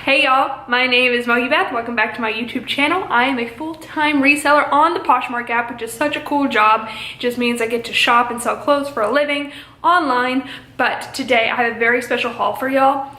Hey y'all, my name is Mogi Beth. Welcome back to my YouTube channel. I am a full-time reseller on the Poshmark app, which is such a cool job. It just means I get to shop and sell clothes for a living online. But today I have a very special haul for y'all.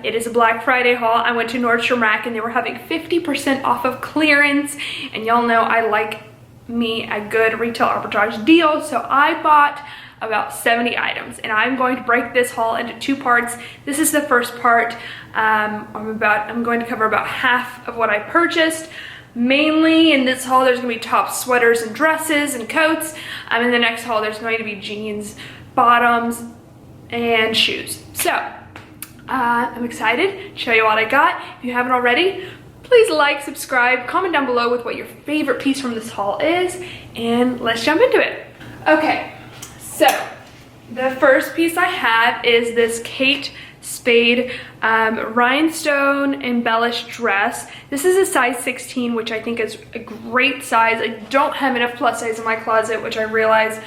It is a Black Friday haul. I went to Nordstrom Rack and they were having 50% off of clearance. And y'all know I like me a good retail arbitrage deal. So I bought about 70 items and I'm going to break this haul into two parts. This is the first part. I'm going to cover about half of what I purchased. Mainly in this haul there's going to be tops, sweaters, and dresses and coats. In the next haul there's going to be jeans, bottoms, and shoes. So I'm excited to show you what I got. If you haven't already, please like, subscribe, comment down below with what your favorite piece from this haul is, and let's jump into it. Okay, so the first piece I have is this Kate Spade rhinestone embellished dress. This is a size 16, which I think is a great size. I don't have enough plus size in my closet, which I realize,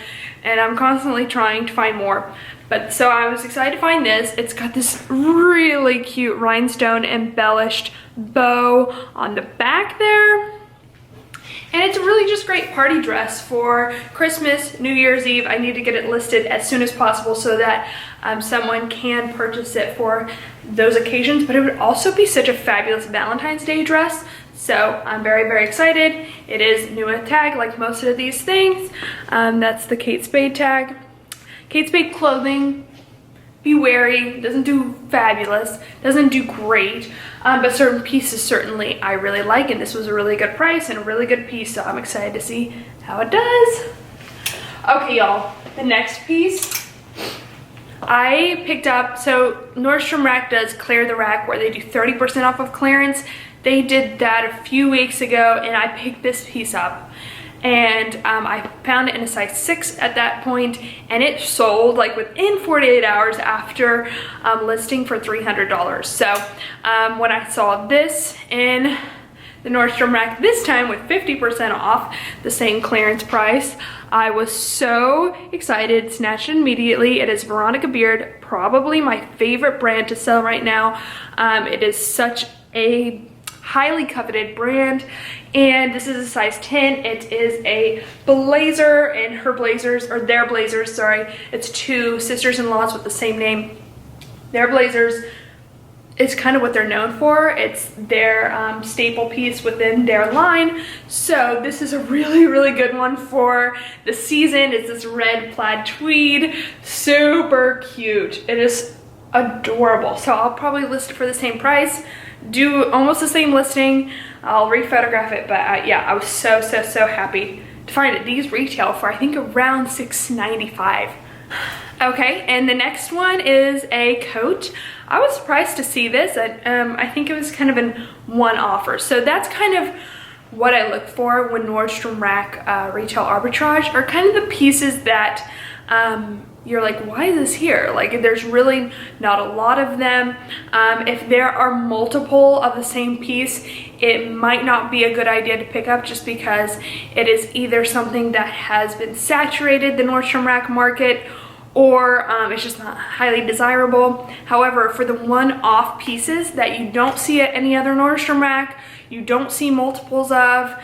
and I'm constantly trying to find more. But so I was excited to find this. It's got this really cute rhinestone embellished bow on the back there. And it's a really just great party dress for Christmas, New Year's Eve. I need to get it listed as soon as possible so that someone can purchase it for those occasions. But it would also be such a fabulous Valentine's Day dress. So I'm very, very excited. It is new with tag like most of these things. That's the Kate Spade tag. Kate Spade clothing, be wary, doesn't do fabulous, doesn't do great, but certain pieces certainly I really like, and this was a really good price and a really good piece, so I'm excited to see how it does. Okay y'all, the next piece I picked up, so Nordstrom Rack does clear the rack where they do 30% off of clearance. They did that a few weeks ago and I picked this piece up. And I found it in a size 6 at that point, and it sold like within 48 hours after listing for $300. So when I saw this in the Nordstrom Rack this time with 50% off the same clearance price, I was so excited, snatched it immediately. It is Veronica Beard, probably my favorite brand to sell right now. It is such a highly coveted brand, and this is a size 10. It is a blazer, and her blazers, or their blazers, sorry, it's two sisters-in-laws with the same name. Their blazers, it's kind of what they're known for. It's their staple piece within their line. So this is a really, really good one for the season. It's this red plaid tweed, super cute. It is adorable. So I'll probably list it for the same price, do almost the same listing. I'll re-photograph it, but yeah, I was so happy to find it. These retail for I think around $6.95. Okay, and the next one is a coat. I was surprised to see this. I think it was kind of in one offer. So that's kind of what I look for when Nordstrom Rack retail arbitrage, are kind of the pieces that you're like, why is this here? Like, there's really not a lot of them. If there are multiple of the same piece, it might not be a good idea to pick up, just because it is either something that has been saturated, the Nordstrom Rack market, or it's just not highly desirable. However, for the one-off pieces that you don't see at any other Nordstrom Rack, you don't see multiples of,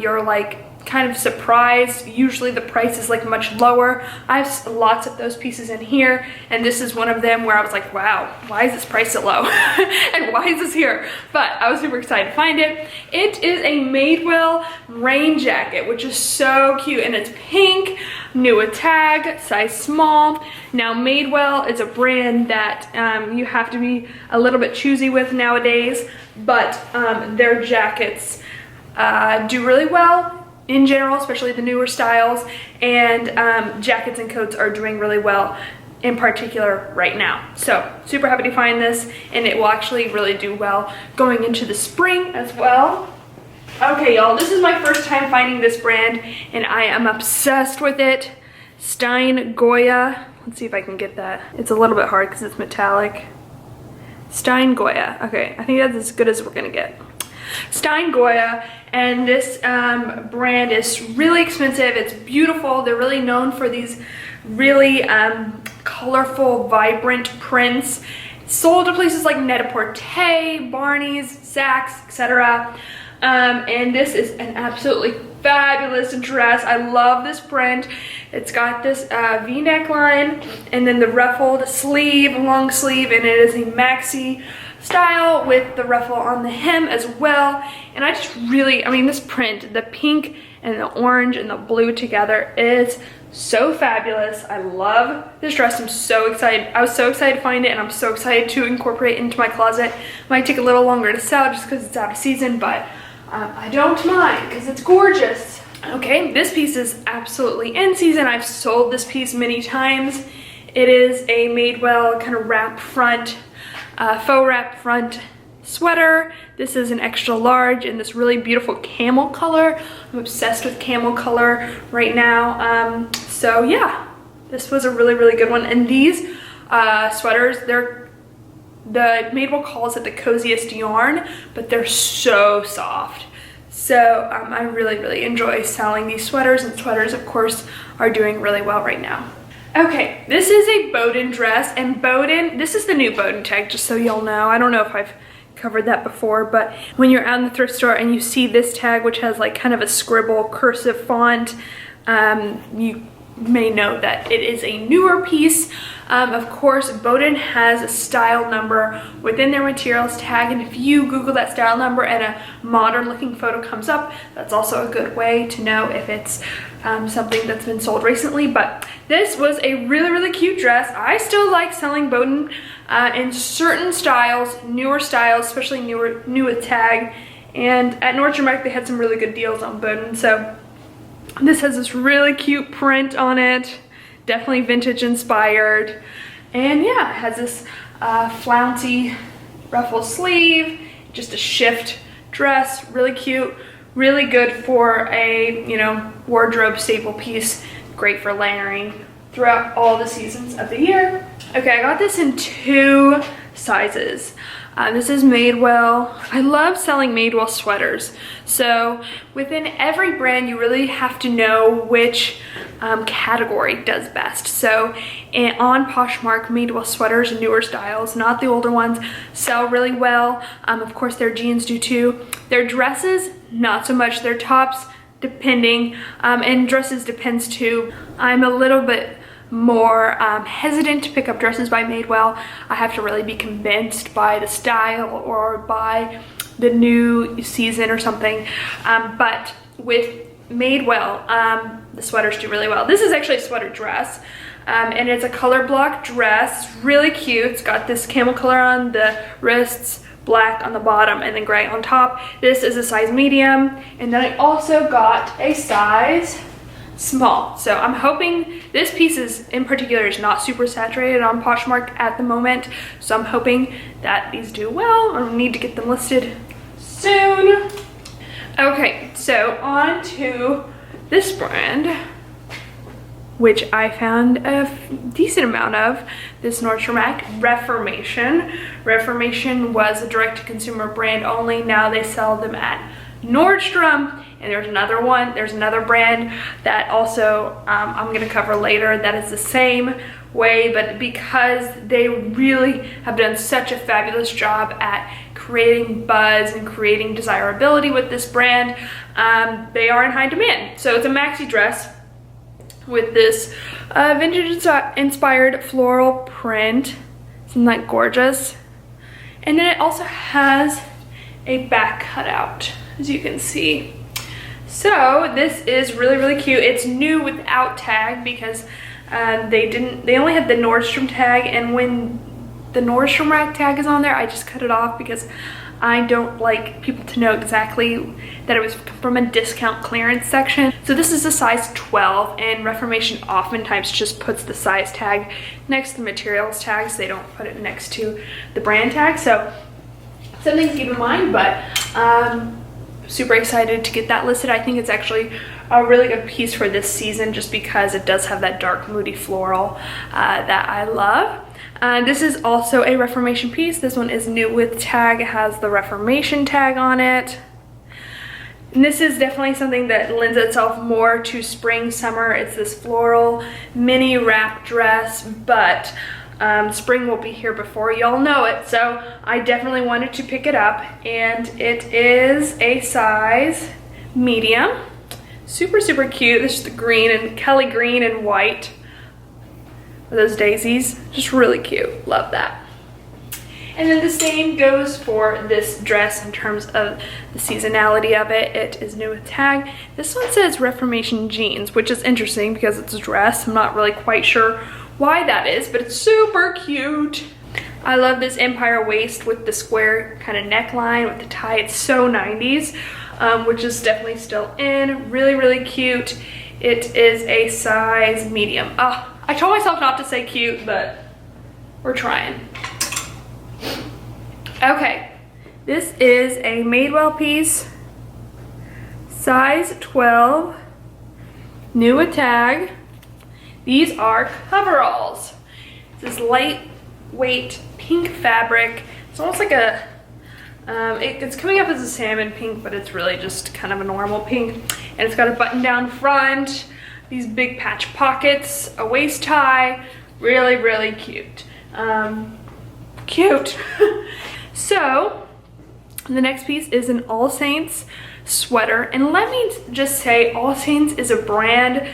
you're like kind of surprised. Usually the price is like much lower. I have lots of those pieces in here, and this is one of them where I was like, wow, why is this price so low? And why is this here? But I was super excited to find it. It is a Madewell rain jacket, which is so cute, and it's pink, new with tag, size small. Now Madewell is a brand that you have to be a little bit choosy with nowadays, but their jackets do really well in general, especially the newer styles, and jackets and coats are doing really well in particular right now. So super happy to find this, and it will actually really do well going into the spring as well. Okay y'all, this is my first time finding this brand and I am obsessed with it. Stein Goya, let's see if I can get that. It's a little bit hard because it's metallic. Stein Goya, okay, I think that's as good as we're gonna get. Stein Goya, and this brand is really expensive. It's beautiful. They're really known for these really colorful, vibrant prints, sold to places like Net-a-Porter, Barney's, Saks, etc. And this is an absolutely fabulous dress. I love this print. It's got this V-neck line and then the ruffled sleeve, long sleeve, and it is a maxi style with the ruffle on the hem as well. And I just really, I mean, this print, the pink and the orange and the blue together is so fabulous. I love this dress. I'm so excited. I was so excited to find it, and I'm so excited to incorporate it into my closet. Might take a little longer to sell just because it's out of season, but I don't mind because it's gorgeous. Okay, this piece is absolutely in season. I've sold this piece many times. It is a Madewell kind of wrap front, faux wrap front sweater. This is an extra large in this really beautiful camel color. I'm obsessed with camel color right now. So yeah, this was a really, really good one. And these sweaters, the Madewell calls it the coziest yarn, but they're so soft. So I really, really enjoy selling these sweaters, and sweaters, of course, are doing really well right now. Okay, this is a Boden dress, and Boden, this is the new Boden tag, just so y'all know. I don't know if I've covered that before, but when you're out in the thrift store and you see this tag, which has like kind of a scribble cursive font, you may know that it is a newer piece. Of course, Boden has a style number within their materials tag, and if you Google that style number and a modern looking photo comes up, that's also a good way to know if it's something that's been sold recently. But this was a really, really cute dress. I still like selling Boden in certain styles, newer styles, especially new with tag, and at Nordstrom they had some really good deals on Boden. So this has this really cute print on it, definitely vintage inspired. And yeah, it has this flouncy ruffle sleeve, just a shift dress, really cute, really good for a, you know, wardrobe staple piece, great for layering throughout all the seasons of the year. Okay, I got this in 2 sizes. This is Madewell. I love selling Madewell sweaters. So within every brand, you really have to know which category does best. So on Poshmark, Madewell sweaters, newer styles, not the older ones, sell really well. Of course, their jeans do too. Their dresses, not so much. Their tops, depending, and dresses depends too. I'm a little bit more hesitant to pick up dresses by Madewell. I have to really be convinced by the style or by the new season or something. But with Madewell, the sweaters do really well. This is actually a sweater dress, and it's a color block dress, really cute. It's got this camel color on the wrists, black on the bottom, and then gray on top. This is a size medium, and then I also got a size small. So I'm hoping this piece in particular is not super saturated on Poshmark at the moment, so I'm hoping that these do well. I need to get them listed soon. Okay, so on to this brand, which I found a decent amount of, this Nordstrom rack, Reformation. Reformation was a direct-to-consumer brand only. Now they sell them at Nordstrom. And there's another brand that also I'm gonna cover later that is the same way, but because they really have done such a fabulous job at creating buzz and creating desirability with this brand, they are in high demand. So it's a maxi dress with this vintage inspired floral print. Isn't that gorgeous? And then it also has a back cutout, as you can see. So this is really, really cute. It's new without tag because they only had the Nordstrom tag, and when the Nordstrom rack tag is on there, I just cut it off because I don't like people to know exactly that it was from a discount clearance section. So this is a size 12, and Reformation oftentimes just puts the size tag next to the materials tag, so they don't put it next to the brand tag. So something to keep in mind, but super excited to get that listed. I think it's actually a really good piece for this season just because it does have that dark moody floral that I love. This is also a Reformation piece. This one is new with tag. It has the Reformation tag on it. And this is definitely something that lends itself more to spring, summer. It's this floral mini wrap dress, but Spring will be here before y'all know it, so I definitely wanted to pick it up, and it is a size medium. Super, super cute. This is the green and Kelly green and white. Those daisies, just really cute. Love that. And then the same goes for this dress in terms of the seasonality of it. It is new with tag. This one says Reformation jeans, which is interesting because it's a dress. I'm not really quite sure why that is, but it's super cute. I love this empire waist with the square kind of neckline with the tie. It's so 90s, which is definitely still in. Really, really cute. It is a size medium. I told myself not to say cute, but we're trying. Okay, this is a Madewell piece, size 12, new with tag. These are coveralls. This lightweight pink fabric. It's almost like a, it's coming up as a salmon pink, but it's really just kind of a normal pink. And it's got a button down front, these big patch pockets, a waist tie. Really, really cute. Cute. So the next piece is an AllSaints sweater, and let me just say, AllSaints is a brand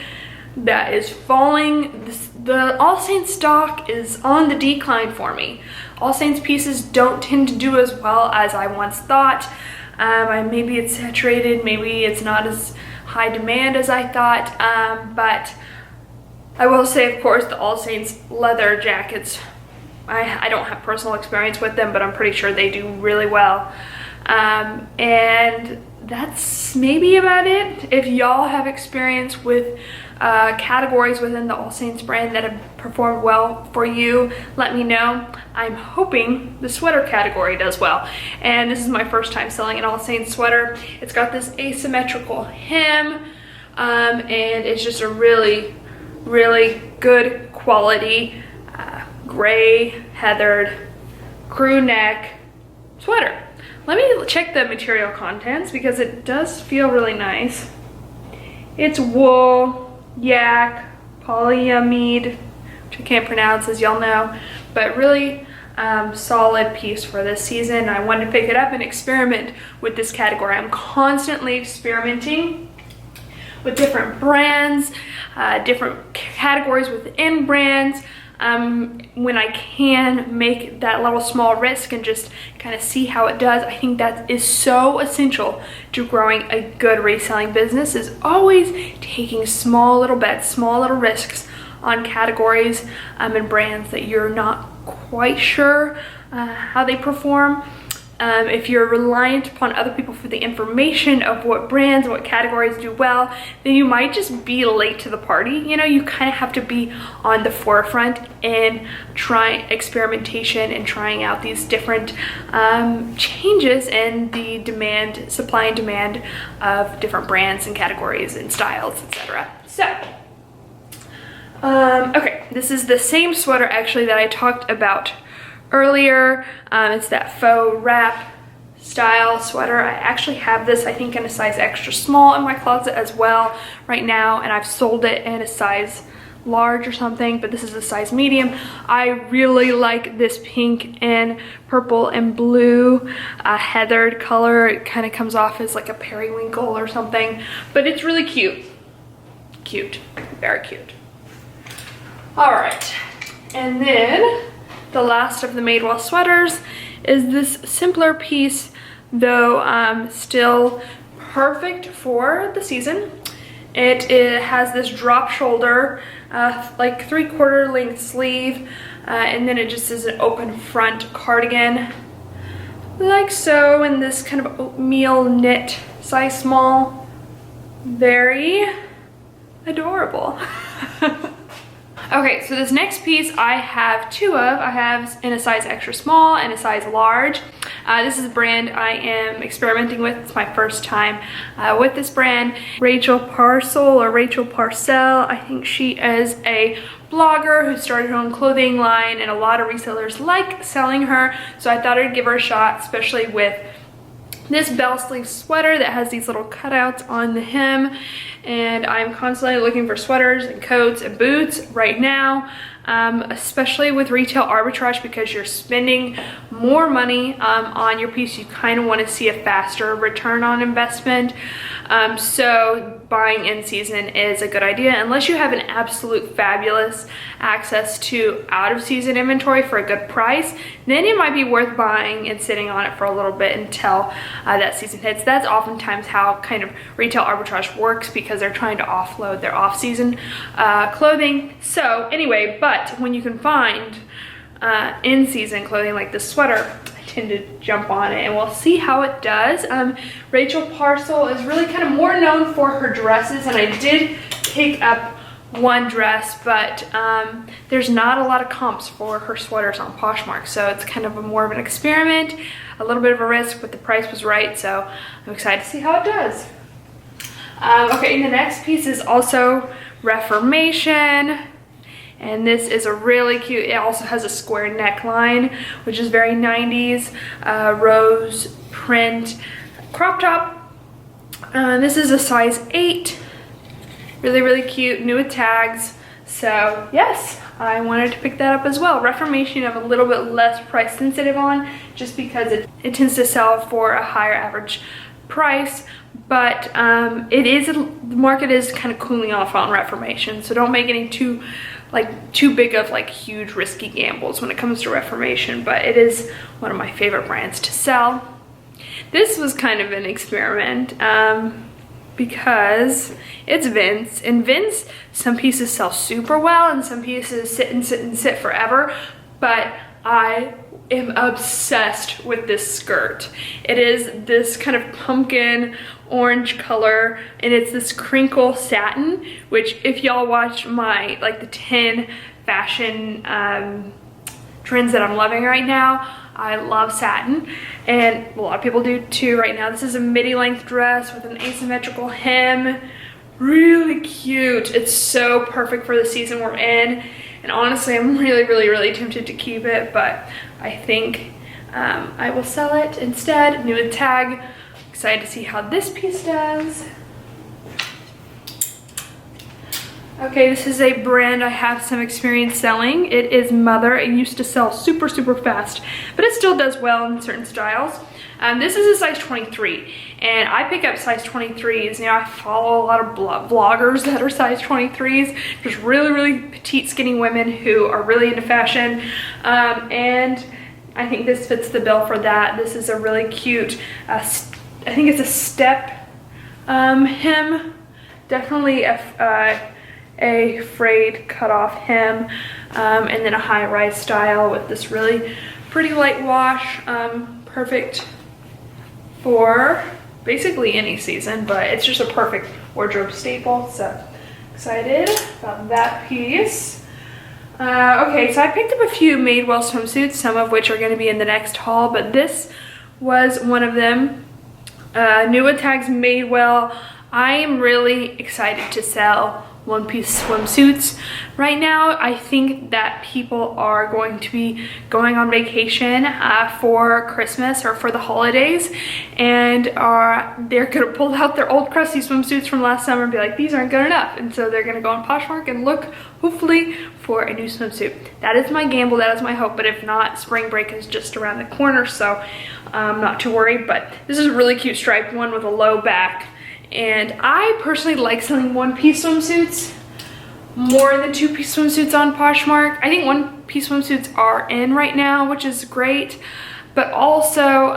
that is falling. The AllSaints stock is on the decline for me. AllSaints pieces don't tend to do as well as I once thought. Maybe it's saturated, maybe it's not as high demand as I thought, but I will say, of course, the AllSaints leather jackets, I don't have personal experience with them, but I'm pretty sure they do really well. And that's maybe about it. If y'all have experience with categories within the AllSaints brand that have performed well for you, let me know. I'm hoping the sweater category does well. And this is my first time selling an AllSaints sweater. It's got this asymmetrical hem, and it's just a really, really good quality gray heathered crew neck sweater. Let me check the material contents because it does feel really nice. It's wool, yak, polyamide, which I can't pronounce as y'all know, but really solid piece for this season. I wanted to pick it up and experiment with this category. I'm constantly experimenting with different brands, different categories within brands. When I can make that little small risk and just kind of see how it does. I think that is so essential to growing a good reselling business, is always taking small little bets, small little risks on categories and brands that you're not quite sure how they perform. If you're reliant upon other people for the information of what brands, what categories do well, then you might just be late to the party. You know, you kind of have to be on the forefront and trying experimentation and trying out these different changes in the demand, supply and demand of different brands and categories and styles, etc. So, okay, this is the same sweater actually that I talked about earlier. It's that faux wrap style sweater. I actually have this, I think, in a size extra small in my closet as well right now, and I've sold it in a size large or something, but this is a size medium. I really like this pink and purple and blue heathered color. It kind of comes off as like a periwinkle or something, but it's really cute. Cute, very cute. All right, and then the last of the Madewell sweaters is this simpler piece, though still perfect for the season. It has this drop shoulder, like 3/4 length sleeve, and then it just is an open front cardigan, like so, in this kind of oatmeal knit, size small. Very adorable. Okay, so this next piece I have two of. I have in a size extra small and a size large. This is a brand I am experimenting with. It's my first time with this brand. Rachel Parcell or Rachel Parcell. I think she is a blogger who started her own clothing line, and a lot of resellers like selling her. So I thought I'd give her a shot, especially with this bell sleeve sweater that has these little cutouts on the hem. And I'm constantly looking for sweaters and coats and boots right now. especially with retail arbitrage, because you're spending more money on your piece. You kind of want to see a faster return on investment. So buying in season is a good idea, unless you have an absolute fabulous access to out of season inventory for a good price. Then it might be worth buying and sitting on it for a little bit until that season hits. That's oftentimes how kind of retail arbitrage works, because they're trying to offload their off-season clothing. So anyway, but when you can find in-season clothing like this sweater, I tend to jump on it, and we'll see how it does. Rachel Parcell is really kind of more known for her dresses, and I did pick up one dress, but there's not a lot of comps for her sweaters on Poshmark, so it's kind of more of an experiment, a little bit of a risk, but the price was right, so I'm excited to see how it does. Okay, and the next piece is also Reformation, and this is a really cute, it also has a square neckline, which is very 90s, rose print crop top. This is a size 8. Really cute, new with tags. So yes, I wanted to pick that up as well. Reformation I'm a little bit less price sensitive on, just because it tends to sell for a higher average price, but the market is kind of cooling off on Reformation, so don't make any too big of huge risky gambles when it comes to Reformation, but it is one of my favorite brands to sell. This was kind of an experiment, because it's Vince, and Vince, some pieces sell super well and some pieces sit forever, but I am obsessed with this skirt. It is this kind of pumpkin orange color, and it's this crinkle satin, which if y'all watch my the 10 fashion trends that I'm loving right now, I love satin, and a lot of people do too right now. This is a midi length dress with an asymmetrical hem. Really cute. It's so perfect for the season we're in, and honestly I'm really tempted to keep it, but I think I will sell it instead. New with tag. Excited to see how this piece does. Okay, this is a brand I have some experience selling. It is Mother. It used to sell super fast, but it still does well in certain styles. This is a size 23, and I pick up size 23s. Now I follow a lot of vloggers that are size 23s, just really petite, skinny women who are really into fashion, and I think this fits the bill for that. This is a really cute, I think it's a step hem, definitely a frayed cutoff hem, and then a high-rise style with this really pretty light wash, perfect for basically any season, but it's just a perfect wardrobe staple. So excited about that piece. Okay, so I picked up a few Madewell swimsuits, some of which are going to be in the next haul, but this was one of them. New with tags Madewell. I am really excited to sell one-piece swimsuits right now. I think that people are going to be going on vacation for Christmas or for the holidays, and they're gonna pull out their old crusty swimsuits from last summer and be like, these aren't good enough, and so they're gonna go on Poshmark and look hopefully for a new swimsuit. That is my gamble, that is my hope, but if not, spring break is just around the corner, so I'm not too worried. But this is a really cute striped one with a low back. And I personally like selling one-piece swimsuits more than two-piece swimsuits on Poshmark. I think one-piece swimsuits are in right now, which is great. But also,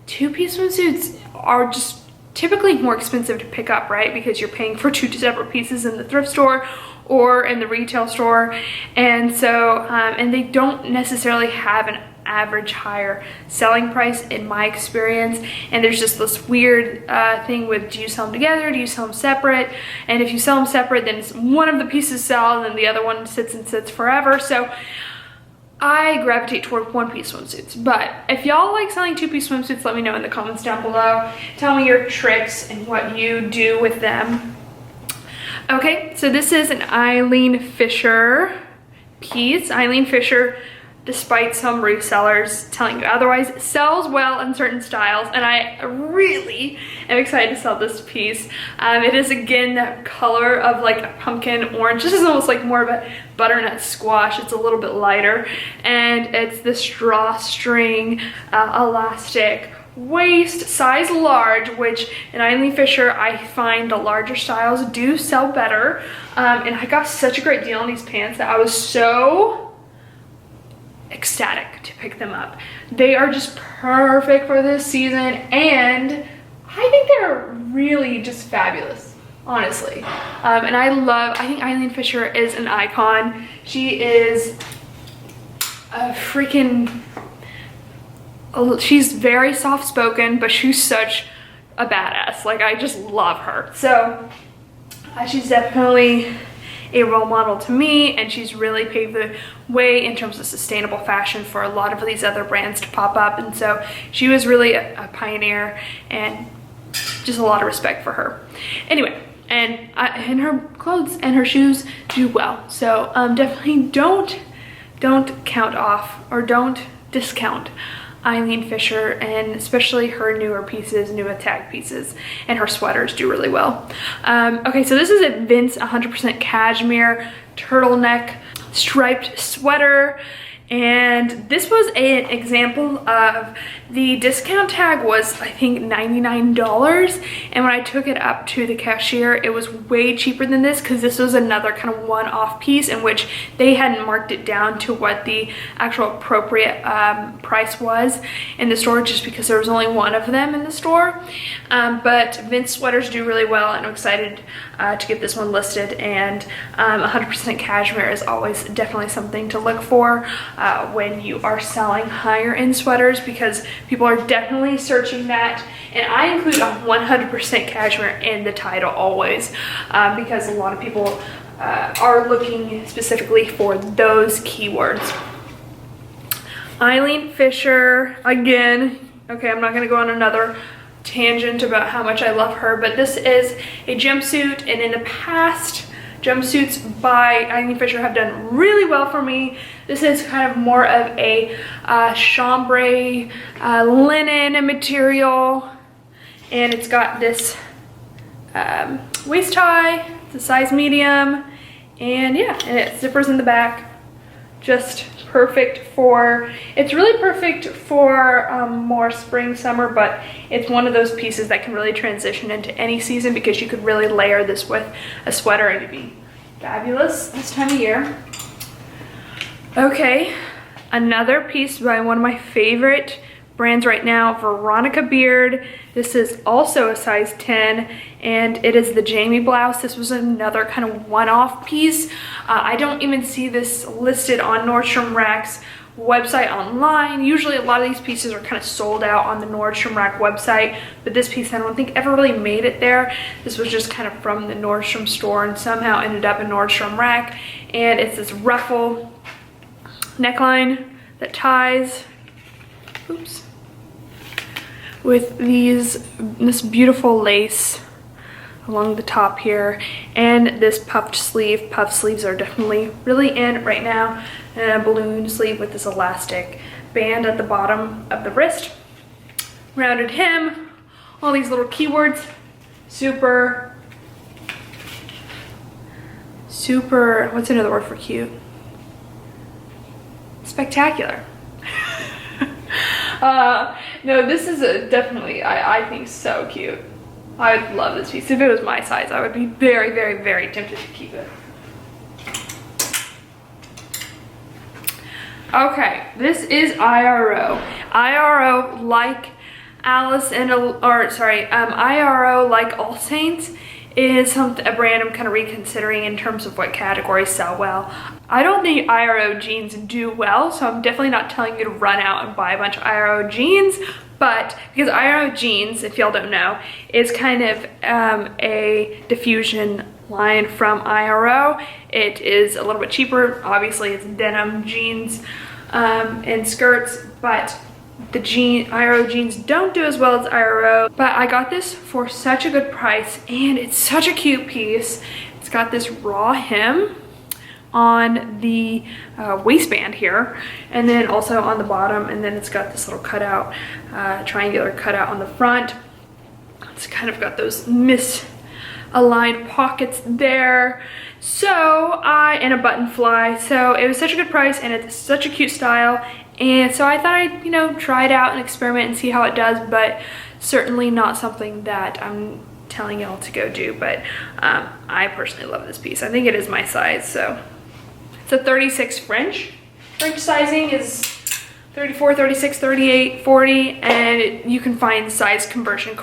two-piece swimsuits are just typically more expensive to pick up, right? Because you're paying for two separate pieces in the thrift store or in the retail store. And so, and they don't necessarily have an average higher selling price in my experience, and there's just this weird thing with, do you sell them together, do you sell them separate? And if you sell them separate, then one of the pieces sell and then the other one sits forever. So I gravitate toward one-piece swimsuits. But if y'all like selling two-piece swimsuits, let me know in the comments down below. Tell me your tricks and what you do with them. Okay, so this is an Eileen Fisher piece. Eileen Fisher despite some resellers telling you otherwise. It sells well in certain styles, and I really am excited to sell this piece. It is again that color of like a pumpkin orange. This is almost like more of a butternut squash. It's a little bit lighter, and it's this drawstring elastic waist, size large, which in Eileen Fisher I find the larger styles do sell better. And I got such a great deal on these pants that I was so ecstatic to pick them up. They are just perfect for this season, and I think they're really just fabulous, honestly. And I think Eileen Fisher is an icon. She is a freaking, she's very soft-spoken, but she's such a badass. Like, I just love her. So she's definitely a role model to me, and she's really paved the way in terms of sustainable fashion for a lot of these other brands to pop up. And so she was really a pioneer, and just a lot of respect for her. Anyway, and her clothes and her shoes do well. So definitely don't count off, or don't discount Eileen Fisher, and especially her newer pieces, new tag pieces, and her sweaters do really well. Okay, so this is a Vince 100% cashmere turtleneck striped sweater, and this was an example of the discount tag was, I think, $99, and when I took it up to the cashier, it was way cheaper than this, because this was another kind of one-off piece in which they hadn't marked it down to what the actual appropriate price was in the store, just because there was only one of them in the store. But Vince sweaters do really well, and I'm excited to get this one listed. And 100% cashmere is always definitely something to look for when you are selling higher end sweaters, because people are definitely searching that. And I include a 100% cashmere in the title always, because a lot of people are looking specifically for those keywords. Eileen Fisher, again, okay, I'm not gonna go on another tangent about how much I love her, but this is a jumpsuit, and in the past, jumpsuits by Eileen Fisher have done really well for me. This is kind of more of a chambray linen material, and it's got this waist tie, it's a size medium, and yeah, and it zippers in the back. Just perfect for, it's really perfect for more spring, summer, but it's one of those pieces that can really transition into any season, because you could really layer this with a sweater and it'd be fabulous this time of year. Okay, another piece by one of my favorite brands right now, Veronica Beard. This is also a size 10, and it is the Jamie blouse. This was another kind of one-off piece. I don't even see this listed on Nordstrom Rack's website online. Usually a lot of these pieces are kind of sold out on the Nordstrom Rack website, but this piece I don't think ever really made it there. This was just kind of from the Nordstrom store and somehow ended up in Nordstrom Rack, and it's this ruffle neckline that ties, oops, with this beautiful lace along the top here, and this puffed sleeve. Puffed sleeves are definitely really in right now, and a balloon sleeve with this elastic band at the bottom of the wrist. Rounded hem, all these little keywords, super, what's another word for cute? Spectacular. No, this is definitely, I think, so cute. I love this piece. If it was my size, I would be very, very, very tempted to keep it. Okay, this is IRO. IRO like IRO like AllSaints is a brand I'm kind of reconsidering in terms of what categories sell well. I don't think IRO jeans do well, so I'm definitely not telling you to run out and buy a bunch of IRO jeans, but because IRO jeans, if y'all don't know, is kind of a diffusion line from IRO. It is a little bit cheaper. Obviously, it's denim jeans and skirts, but the IRO jeans don't do as well as IRO. But I got this for such a good price, and it's such a cute piece. It's got this raw hem on the waistband here, and then also on the bottom, and then it's got this little cutout, triangular cutout on the front. It's kind of got those misaligned pockets there. So and a button fly. So it was such a good price, and it's such a cute style. And so I thought I'd, you know, try it out and experiment and see how it does, but certainly not something that I'm telling y'all to go do. But I personally love this piece. I think it is my size. So it's a 36 French. French sizing is 34, 36, 38, 40, and you can find size conversion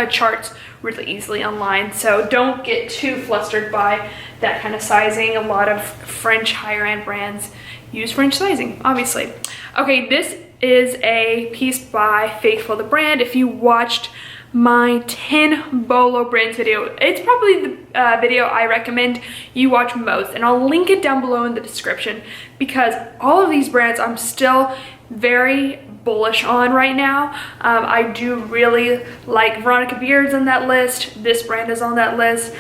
charts really easily online. So don't get too flustered by that kind of sizing. A lot of French higher end brands use French sizing, obviously. Okay, this is a piece by Faithful the brand. If you watched my 10 Bolo brands video, it's probably the video I recommend you watch most, and I'll link it down below in the description, because all of these brands I'm still very bullish on right now. I do really like Veronica Beard's on that list. This brand is on that list.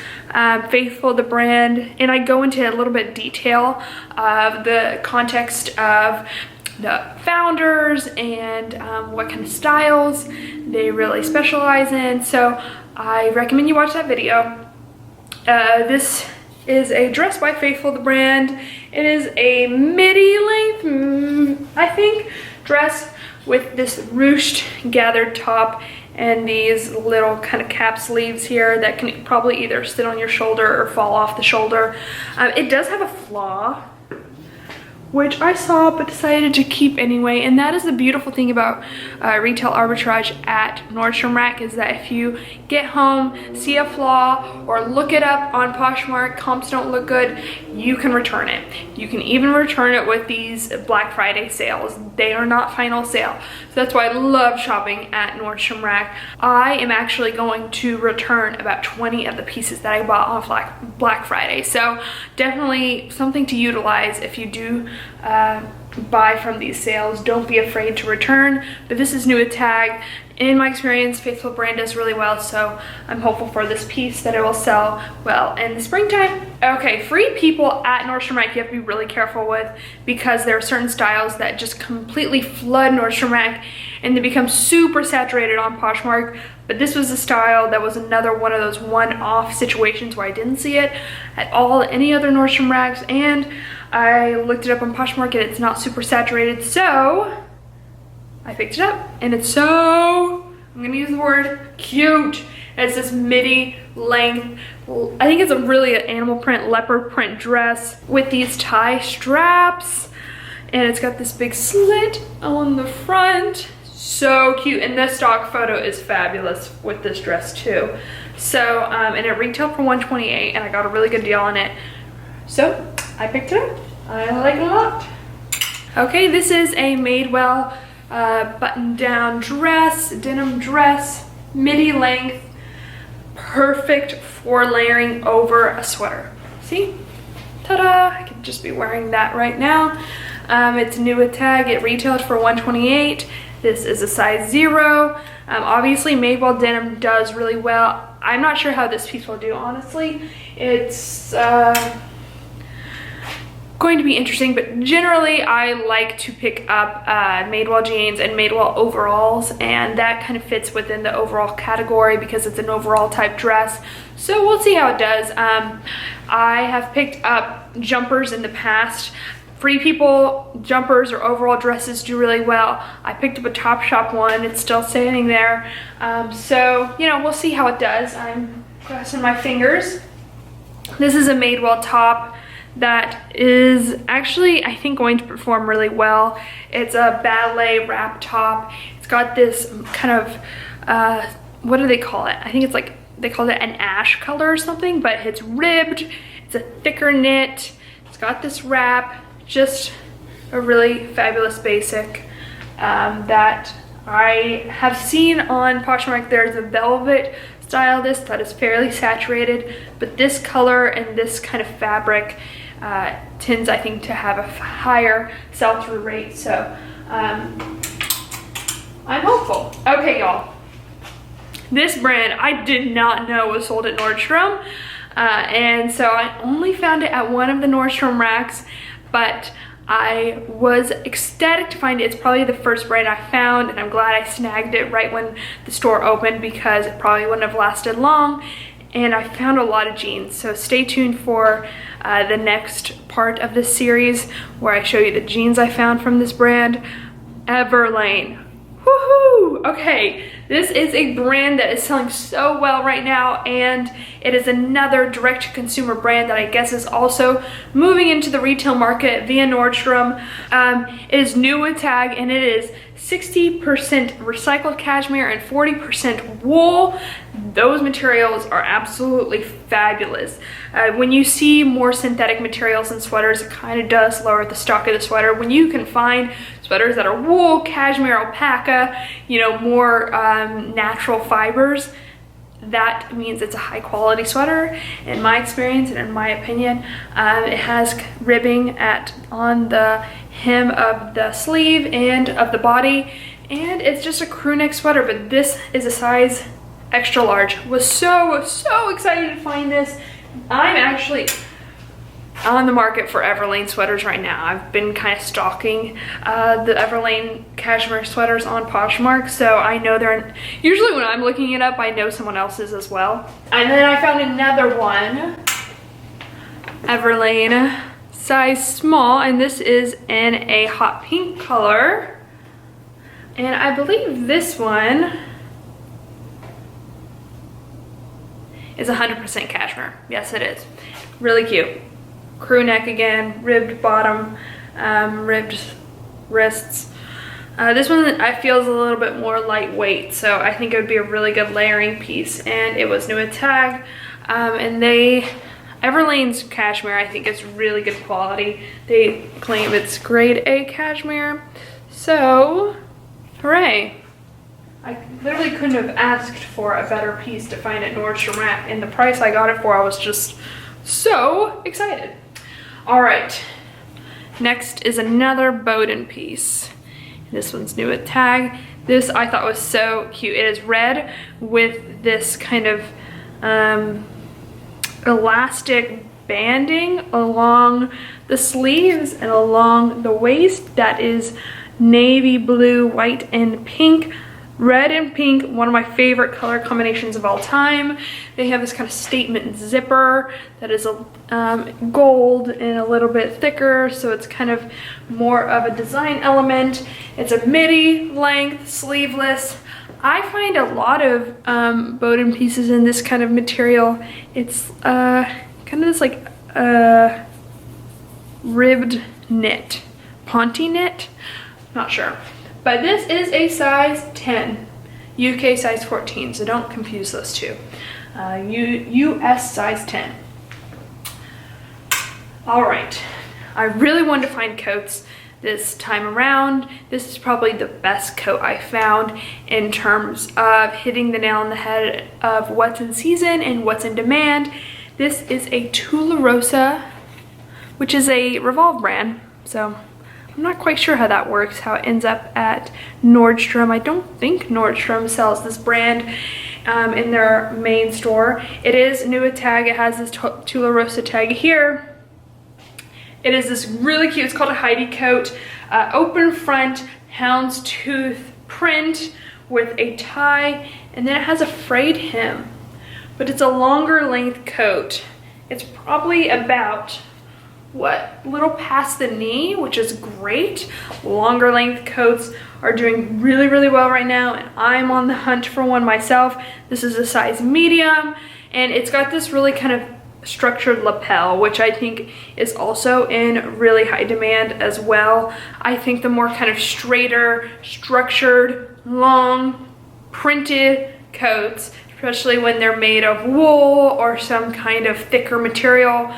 Faithful the brand, and I go into a little bit of detail of the context of the founders and what kind of styles they really specialize in. So I recommend you watch that video. This is a dress by Faithful the brand. It is a midi length, I think, dress with this ruched gathered top and these little kind of cap sleeves here that can probably either sit on your shoulder or fall off the shoulder. It does have a flaw, which I saw but decided to keep anyway, and that is the beautiful thing about retail arbitrage at Nordstrom Rack, is that if you get home, see a flaw, or look it up on Poshmark, comps don't look good, you can return it. You can even return it with these Black Friday sales. They are not final sale. So that's why I love shopping at Nordstrom Rack. I am actually going to return about 20 of the pieces that I bought on Black Friday. So definitely something to utilize if you do buy from these sales. Don't be afraid to return. But this is new with tag. In my experience, Faithful brand does really well, so I'm hopeful for this piece that it will sell well in the springtime. Okay, free people at Nordstrom Rack you have to be really careful with, because there are certain styles that just completely flood Nordstrom Rack and they become super saturated on Poshmark. But this was a style that was another one of those one-off situations where I didn't see it at all at any other Nordstrom Racks, and I looked it up on Poshmark and it's not super saturated, so I picked it up, and it's so, I'm gonna use the word, cute. It's this midi length, I think it's a really an animal print, leopard print dress with these tie straps, and it's got this big slit on the front. So cute, and the stock photo is fabulous with this dress too. So, and it retailed for $128, and I got a really good deal on it. So I picked it up. I like it a lot. Okay, this is a Madewell button-down dress, denim dress, midi length, perfect for layering over a sweater. See? Ta-da! I could just be wearing that right now. It's new with tag. It retailed for $128. This is a size 0. Obviously, Madewell denim does really well. I'm not sure how this piece will do, honestly. It's going to be interesting, but generally I like to pick up Madewell jeans and Madewell overalls, and that kind of fits within the overall category because it's an overall type dress. So we'll see how it does. I have picked up jumpers in the past. Free people jumpers or overall dresses do really well. I picked up a Topshop one. It's still standing there. So, you know, we'll see how it does. I'm crossing my fingers. This is a Madewell top that is actually, I think, going to perform really well. It's a ballet wrap top. It's got this kind of, what do they call it? I think it's like, they call it an ash color or something, but it's ribbed. It's a thicker knit. It's got this wrap. Just a really fabulous basic that I have seen on Poshmark. There's a velvet style this that is fairly saturated, but this color and this kind of fabric tends, I think, to have a higher sell-through rate. So I'm hopeful. Okay, y'all. This brand I did not know was sold at Nordstrom. And so I only found it at one of the Nordstrom racks, but I was ecstatic to find it. It's probably the first brand I found, and I'm glad I snagged it right when the store opened because it probably wouldn't have lasted long. And I found a lot of jeans, so stay tuned for the next part of this series where I show you the jeans I found from this brand, Everlane. Woohoo! Okay, this is a brand that is selling so well right now, and it is another direct-to-consumer brand that I guess is also moving into the retail market via Nordstrom. It is new with tag, and it is 60% recycled cashmere and 40% wool. Those materials are absolutely fabulous. When you see more synthetic materials in sweaters, it kind of does lower the stock of the sweater. When you can find sweaters that are wool, cashmere, alpaca, you know, more natural fibers, that means it's a high quality sweater in my experience and in my opinion. It has ribbing on the hem of the sleeve and of the body, and it's just a crew neck sweater, but this is a size extra large. Was so excited to find this. I'm actually on the market for Everlane sweaters right now. I've been kind of stalking the Everlane cashmere sweaters on Poshmark, so I know they're usually when I'm looking it up, I know someone else's as well. And then I found another one, Everlane size small, and this is in a hot pink color, and I believe this one is 100% cashmere. Yes, it is. Really cute. Crew neck again, ribbed bottom, ribbed wrists. This one I feel is a little bit more lightweight, so I think it would be a really good layering piece, and it was new at tag. And Everlane's cashmere I think is really good quality. They claim it's grade A cashmere, so hooray. I literally couldn't have asked for a better piece to find at Nordstrom Rack, and the price I got it for, I was just so excited. All right, next is another Boden piece. This one's new at tag. This I thought was so cute. It is red with this kind of elastic banding along the sleeves and along the waist that is navy blue, white, and pink. Red and pink, one of my favorite color combinations of all time. They have this kind of statement zipper that is gold and a little bit thicker, so it's kind of more of a design element. It's a midi length, sleeveless. I find a lot of Boden pieces in this kind of material. It's kind of this like ribbed knit, ponte knit, not sure. But this is a size 10, UK size 14, so don't confuse those two. US size 10. All right, I really wanted to find coats this time around. This is probably the best coat I found in terms of hitting the nail on the head of what's in season and what's in demand. This is a Tularosa, which is a Revolve brand, so I'm not quite sure how that works, how it ends up at Nordstrom. I don't think Nordstrom sells this brand in their main store. It is new at tag. It has this Tularosa tag here. It is this really cute, it's called a Heidi coat, open front, houndstooth print with a tie, and then it has a frayed hem, but it's a longer length coat. It's probably about a little past the knee, which is great. Longer length coats are doing really well right now, and I'm on the hunt for one myself. This is a size medium, and it's got this really kind of structured lapel, which I think is also in really high demand as well. I think the more kind of straighter, structured, long, printed coats, especially when they're made of wool or some kind of thicker material.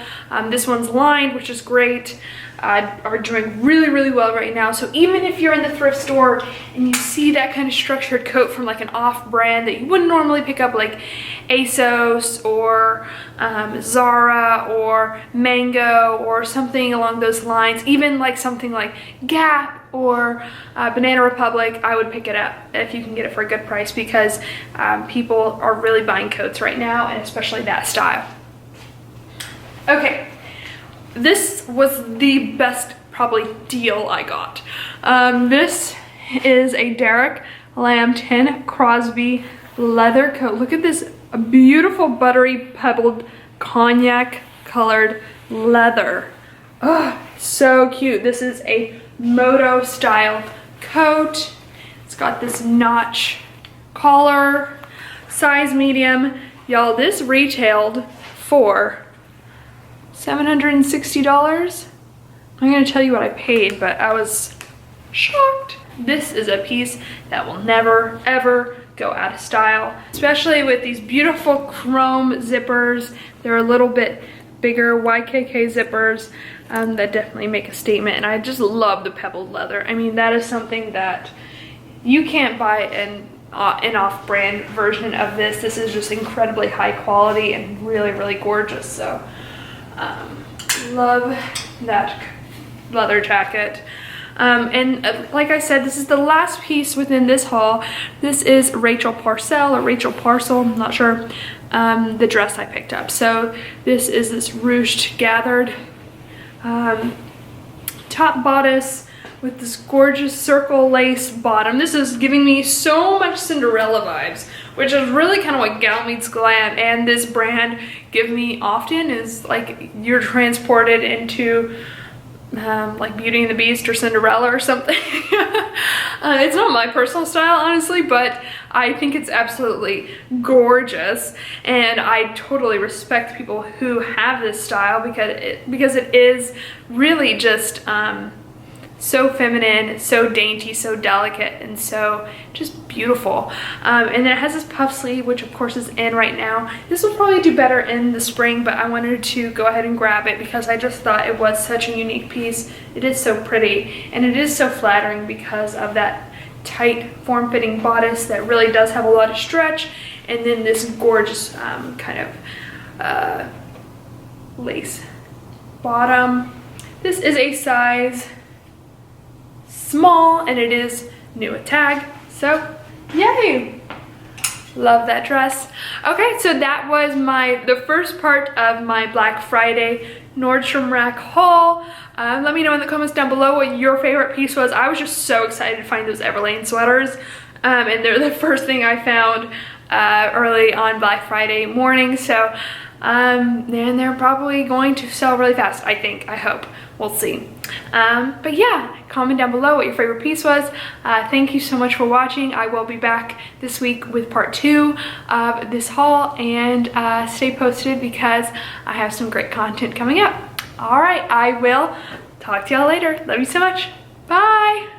This one's lined, which is great, are doing really well right now. So even if you're in the thrift store and you see that kind of structured coat from like an off brand that you wouldn't normally pick up, like ASOS or Zara or Mango or something along those lines, even like something like Gap or Banana Republic, I would pick it up if you can get it for a good price, because people are really buying coats right now, and especially that style. Okay, this was the best probably deal I got. This is a Derek Lambton Crosby leather coat. Look at this beautiful buttery pebbled cognac colored leather. Oh, so cute. This is a moto style coat. It's got this notch collar, size medium. Y'all, this retailed for $760. I'm gonna tell you what I paid, but I was shocked. This is a piece that will never, ever go out of style, especially with these beautiful chrome zippers. They're a little bit bigger YKK zippers that definitely make a statement. And I just love the pebbled leather. I mean, that is something that you can't buy an off-brand version of this. This is just incredibly high quality and really, really gorgeous. So love that leather jacket. And like I said, this is the last piece within this haul. This is Rachel Parcell or Rachel Parcell, I'm not sure, the dress I picked up. So this is this ruched gathered top bodice with this gorgeous circle lace bottom. This is giving me so much Cinderella vibes, which is really kind of what gal meets glam and this brand give me often, is like you're transported into like Beauty and the Beast or Cinderella or something. It's not my personal style, honestly, but I think it's absolutely gorgeous, and I totally respect people who have this style because it is really just so feminine, so dainty, so delicate, and so just beautiful. And then it has this puff sleeve, which of course is in right now. This will probably do better in the spring, but I wanted to go ahead and grab it because I just thought it was such a unique piece. It is so pretty, and it is so flattering because of that tight form-fitting bodice that really does have a lot of stretch, and then this gorgeous kind of lace bottom. This is a size small, and it is new at tag, so yay, love that dress. Okay, so that was the first part of my Black Friday Nordstrom Rack haul. Let me know in the comments down below what your favorite piece was. I was just so excited to find those Everlane sweaters, and they're the first thing I found early on Black Friday morning, so and they're probably going to sell really fast, I think, I hope. We'll see. But yeah, comment down below what your favorite piece was. Thank you so much for watching. I will be back this week with part 2 of this haul, and stay posted because I have some great content coming up. All right, I will talk to y'all later. Love you so much. Bye.